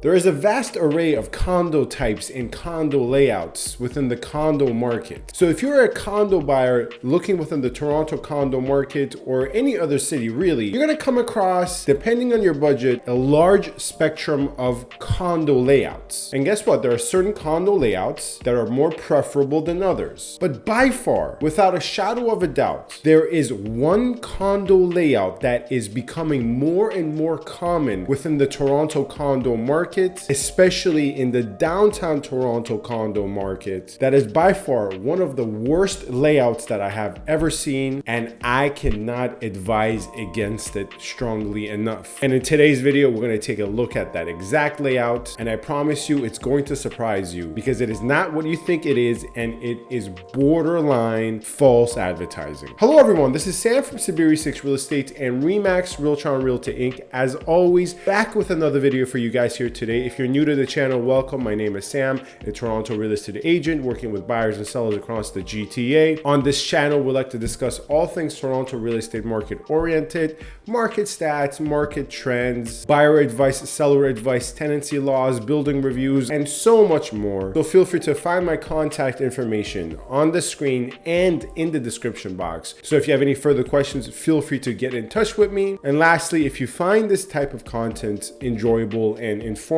There is a vast array of condo types and condo layouts within the condo market. So if you're a condo buyer looking within the Toronto condo market or any other city really, you're gonna come across, depending on your budget, a large spectrum of condo layouts. And guess what? There are certain condo layouts that are more preferable than others. But by far, without a shadow of a doubt, there is one condo layout that is becoming more and more common within the Toronto condo market, especially in the downtown Toronto condo market, that is by far one of the worst layouts that I have ever seen, and I cannot advise against it strongly enough. And in today's video, we're going to take a look at that exact layout, and I promise you it's going to surprise you because it is not what you think it is, and it is borderline false advertising. Hello everyone, this is Sam from SaberiSixRealEstate and Remax Realtron Realty Inc. As always, back with another video for you guys here today. If you're new to the channel, welcome. My name is Sam, a Toronto real estate agent working with buyers and sellers across the GTA. On this channel, we like to discuss all things Toronto real estate market oriented, market stats, market trends, buyer advice, seller advice, tenancy laws, building reviews, and so much more. So feel free to find my contact information on the screen and in the description box. So if you have any further questions, feel free to get in touch with me. And lastly, if you find this type of content enjoyable and informative,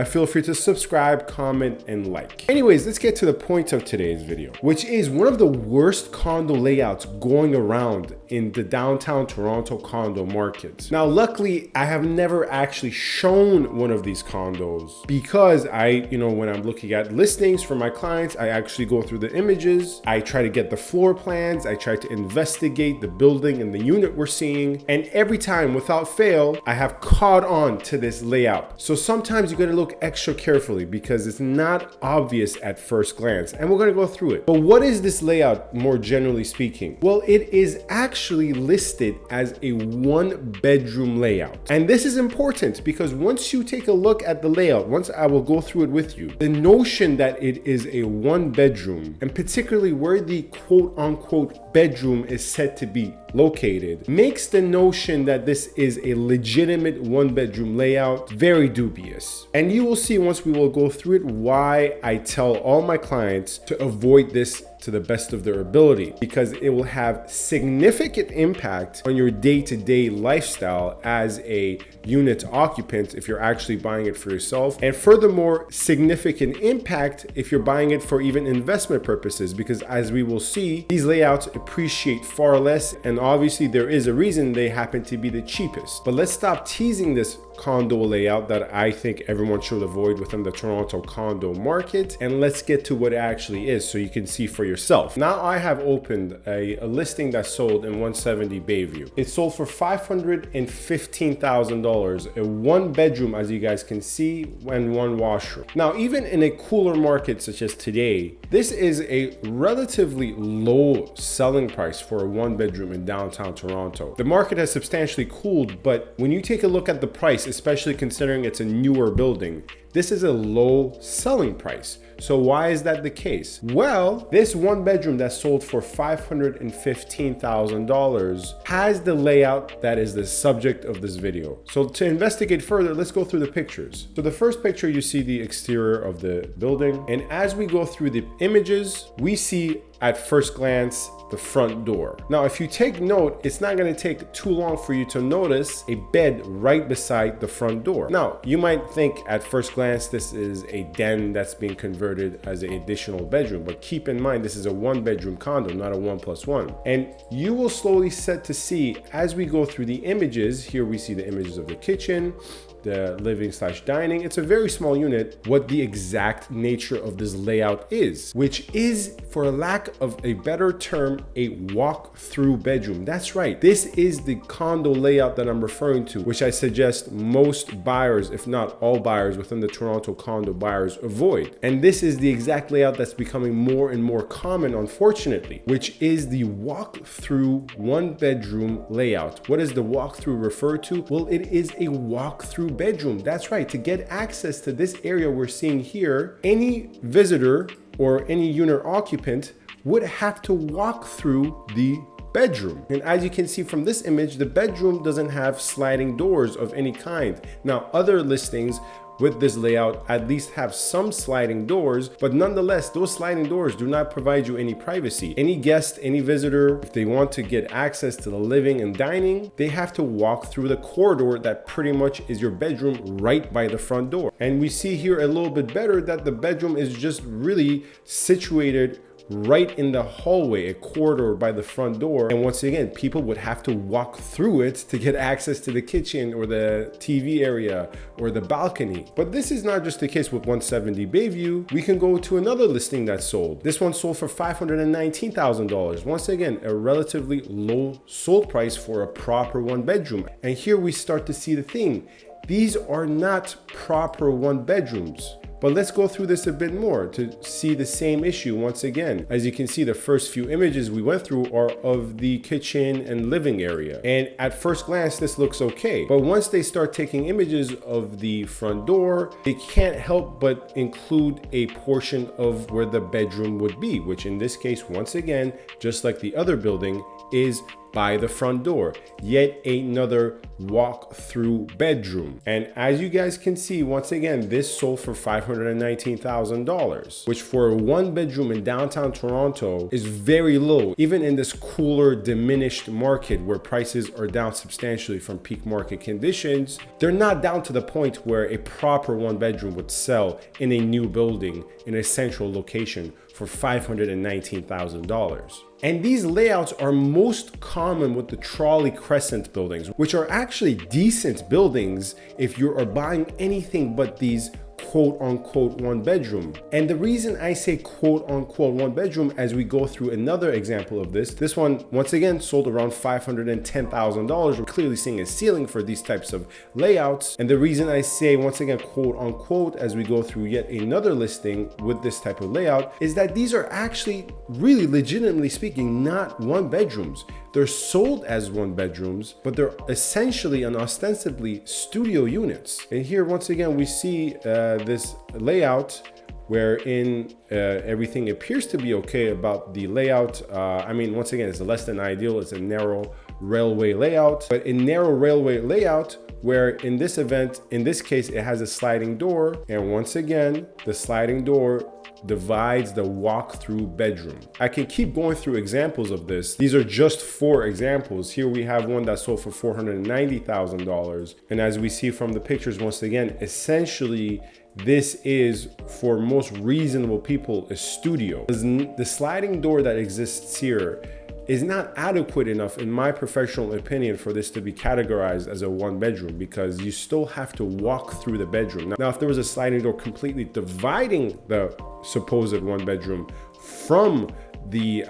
feel free to subscribe, comment, and like. Anyways, let's get to the point of today's video, which is one of the worst condo layouts going around in the downtown Toronto condo market. Now, luckily, I have never actually shown one of these condos because when I'm looking at listings for my clients, I actually go through the images, I try to get the floor plans, I try to investigate the building and the unit we're seeing, and every time, without fail, I have caught on to this layout. So sometimes you gotta look extra carefully because it's not obvious at first glance, and we're gonna go through it. But what is this layout more generally speaking? Well, it is actually listed as a one-bedroom layout. And this is important because once you take a look at the layout, once I will go through it with you, the notion that it is a one-bedroom, and particularly where the quote-unquote bedroom is said to be located, makes the notion that this is a legitimate one-bedroom layout very dubious. And you will see once we will go through it why I tell all my clients to avoid this to the best of their ability, because it will have significant impact on your day-to-day lifestyle as a unit occupant if you're actually buying it for yourself, and furthermore significant impact if you're buying it for even investment purposes, because as we will see, these layouts appreciate far less, and obviously there is a reason they happen to be the cheapest. But let's stop teasing this condo layout that I think everyone should avoid within the Toronto condo market, and let's get to what it actually is so you can see for yourself. Now I have opened a listing that sold in 170 Bayview. It sold for $515,000, a one bedroom as you guys can see, and one washroom. Now even in a cooler market such as today, this is a relatively low selling price for a one bedroom in downtown Toronto. The market has substantially cooled, but when you take a look at the price, especially considering it's a newer building, this is a low selling price. So why is that the case? Well, this one bedroom that sold for $515,000 has the layout that is the subject of this video. So to investigate further, let's go through the pictures. So the first picture, you see the exterior of the building. And as we go through the images, we see at first glance the front door. Now, if you take note, it's not going to take too long for you to notice a bed right beside the front door. Now, you might think at first glance this is a den that's being converted as an additional bedroom, but keep in mind this is a one bedroom condo, not a 1+1. And you will slowly set to see as we go through the images. Here we see the images of the kitchen, the living/dining. It's a very small unit. What the exact nature of this layout is, which is, for a lack of a better term, a walk-through bedroom. That's right. This is the condo layout that I'm referring to, which I suggest most buyers, if not all buyers within the Toronto condo buyers, avoid. And this is the exact layout that's becoming more and more common, unfortunately, which is the walk-through one-bedroom layout. What does the walk-through refer to? Well, it is a walk-through bedroom. That's right. To get access to this area we're seeing here, any visitor or any unit occupant would have to walk through the bedroom. And as you can see from this image, the bedroom doesn't have sliding doors of any kind. Now, other listings with this layout at least have some sliding doors, but nonetheless, those sliding doors do not provide you any privacy. Any guest, any visitor, if they want to get access to the living and dining, they have to walk through the corridor that pretty much is your bedroom right by the front door. And we see here a little bit better that the bedroom is just really situated right in the hallway, a corridor by the front door. And once again, people would have to walk through it to get access to the kitchen or the TV area or the balcony. But this is not just the case with 170 Bayview. We can go to another listing that sold. This one sold for $519,000. Once again, a relatively low sold price for a proper one bedroom. And here we start to see the thing. These are not proper one bedrooms. But let's go through this a bit more to see the same issue once again. As you can see, the first few images we went through are of the kitchen and living area. And at first glance, this looks okay. But once they start taking images of the front door, they can't help but include a portion of where the bedroom would be, which in this case, once again, just like the other building, is by the front door. Yet another walk-through bedroom. And as you guys can see, once again, this sold for $519,000, which for a one bedroom in downtown Toronto is very low, even in this cooler, diminished market where prices are down substantially from peak market conditions. They're not down to the point where a proper one bedroom would sell in a new building in a central location for $519,000. And these layouts are most common with the trolley crescent buildings, which are actually decent buildings if you are buying anything but these quote unquote one bedroom. And the reason I say quote unquote one bedroom, as we go through another example of this one once again sold around $510,000. We're clearly seeing a ceiling for these types of layouts. And the reason I say once again quote unquote as we go through yet another listing with this type of layout is that these are actually really legitimately speaking not one bedrooms. They're sold as one bedrooms, but they're essentially and ostensibly studio units. And here once again we see this layout wherein everything appears to be okay about the layout. I mean, once again, it's less than ideal. It's a narrow railway layout, but a narrow railway layout where in this event, in this case, it has a sliding door. And once again, the sliding door divides the walk-through bedroom. I can keep going through examples of this. These are just 4 examples. Here we have one that sold for $490,000. And as we see from the pictures, once again, essentially, this is for most reasonable people a studio. The sliding door that exists here is not adequate enough, in my professional opinion, for this to be categorized as a one bedroom, because you still have to walk through the bedroom. Now, if there was a sliding door completely dividing the supposed one bedroom from the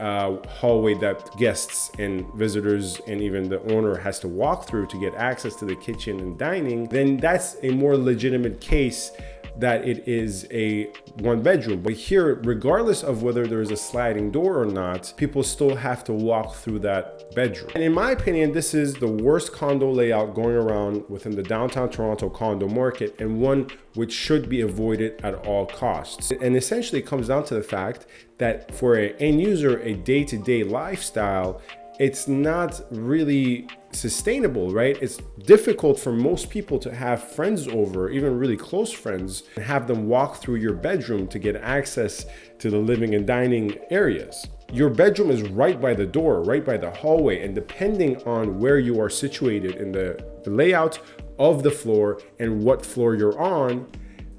hallway that guests and visitors and even the owner has to walk through to get access to the kitchen and dining, then that's a more legitimate case that it is a one bedroom. But here, regardless of whether there is a sliding door or not, people still have to walk through that bedroom. And in my opinion, this is the worst condo layout going around within the downtown Toronto condo market, and one which should be avoided at all costs. And essentially it comes down to the fact that for an end user, a day-to-day lifestyle, it's not really sustainable, right? It's difficult for most people to have friends over, even really close friends, and have them walk through your bedroom to get access to the living and dining areas. Your bedroom is right by the door, right by the hallway, and depending on where you are situated in the layout of the floor and what floor you're on,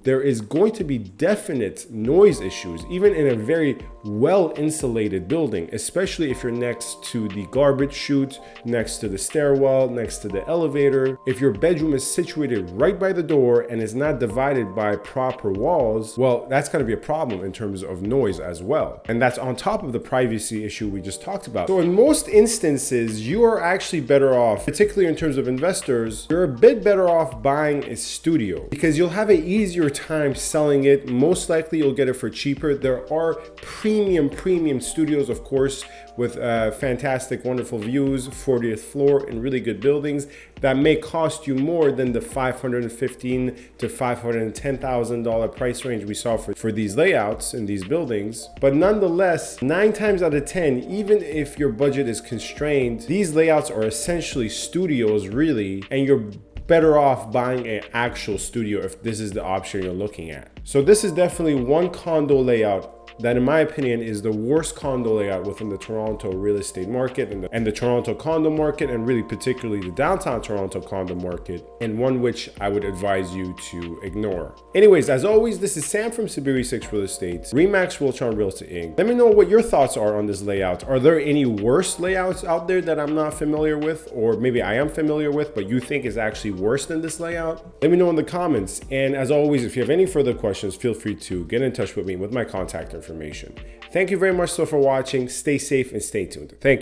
there is going to be definite noise issues, even in a very well-insulated building, especially if you're next to the garbage chute, next to the stairwell, next to the elevator. If your bedroom is situated right by the door and is not divided by proper walls, well, that's going to be a problem in terms of noise as well. And that's on top of the privacy issue we just talked about. So in most instances, you are actually better off, particularly in terms of investors, you're a bit better off buying a studio because you'll have an easier time selling it. Most likely you'll get it for cheaper. There are premium studios, of course, with fantastic, wonderful views, 40th floor in really good buildings that may cost you more than the $515,000 to $510,000 price range we saw for these layouts in these buildings. But nonetheless, 9 times out of 10, even if your budget is constrained, these layouts are essentially studios really, and you're better off buying an actual studio if this is the option you're looking at. So this is definitely one condo layout that in my opinion is the worst condo layout within the Toronto real estate market and the Toronto condo market, and really particularly the downtown Toronto condo market, and one which I would advise you to ignore. Anyways, as always, this is Sam from SaberiSixRealEstate, Remax Realtron Realty Inc. Let me know what your thoughts are on this layout. Are there any worse layouts out there that I'm not familiar with, or maybe I am familiar with but you think is actually worse than this layout? Let me know in the comments. And as always, if you have any further questions, feel free to get in touch with me with my contact information. Thank you very much for watching. Stay safe and stay tuned. Thank you.